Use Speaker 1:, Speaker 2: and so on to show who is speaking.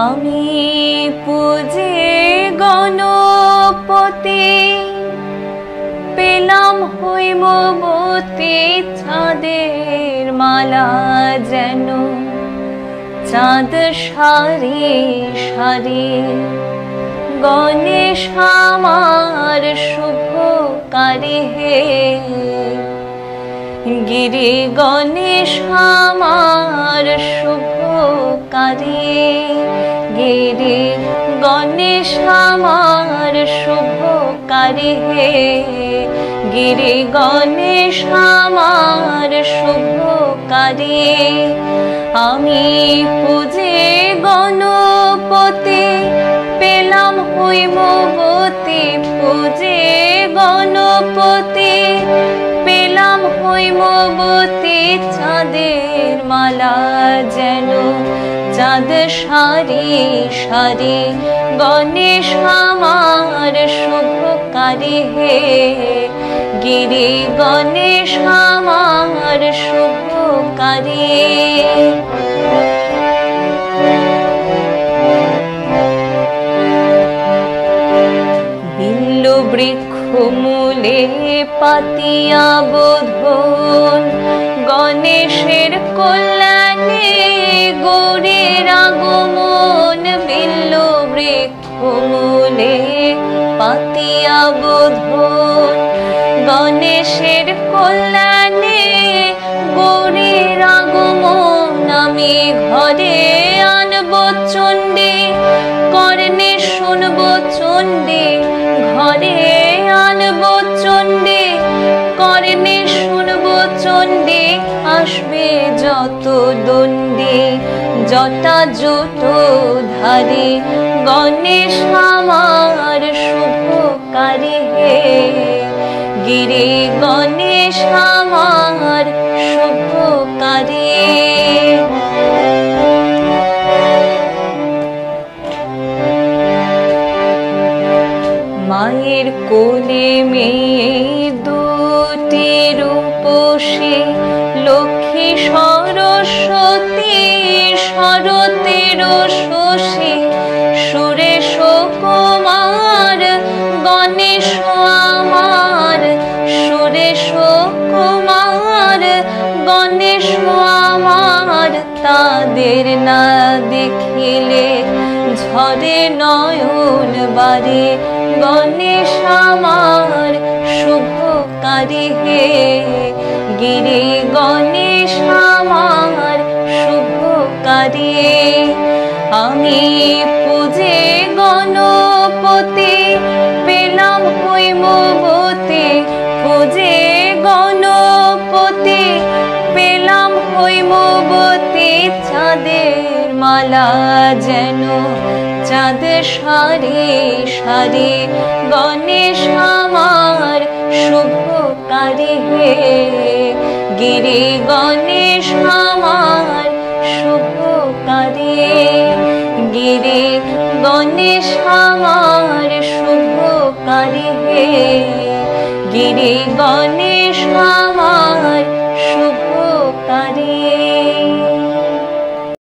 Speaker 1: আমি পূজে গণপতি, পেলাম হৈমবতী চাঁদের মালা যেন, চাঁদ সারি সারি। গণেশ আমার শুভকারী হে, গিরি গণেশ আমার শুভকারী। গিরি গণেশ আমার শুভকারী হে, গিরি গণেশ আমার শুভকারী। আমি পূজে গণপতি, পেলাম হৈমবতী। পূজে গণপতি, পেলাম হৈমবতী চাঁদের মালা যেন, চাঁদ সারি সারি। গণেশ আমার শুভকারী হে, গিরি গণেশ আমার শুভকারী। বিল্ল বৃক্ষ মূলে পাতিয়া বোধন, গণেশের কল্যাণে গৌরীর আগমন। বিল্ল বৃক্ষ মূলে পাতিয়া বোধন, গণেশের কল্যাণে গৌরীর আগমন। আমি ঘরে আনব চণ্ডী, কর্ণে শুনব চণ্ডী। ঘরে আনব চণ্ডী, কর্ণে শুনব চণ্ডী। আসবে যত দণ্ডী, জটা জুট ধারী। গণেশ আমার শুভকারী হে, গিরি গণেশ আমার শুভকারী। মায়ের কোলে মেয়ে দুটি রূপসী, লক্ষ্মী সরস্বতী শরতের শশী। সুরেশ কুমার গণেশ আমার, সুরেশ কুমার গণেশ আমার। তাদের না দেখিলে ঝরে নয়ন বারে, গণেশ আমার শুভকারী হে, গিরি গণেশ আমার শুভকারী। আমি পূজে গণপতি, পেলাম হৈমবতী। পূজে গণপতি, পেলাম হৈমবতী চাঁদের মালা যেন, চাঁদ সারি সারি। গণেশ আমার শুভকারী হে, গিরি গণেশ আমার শুভকারী। গিরি গণেশ আমার শুভকারী হে, গিরি গণেশ আমার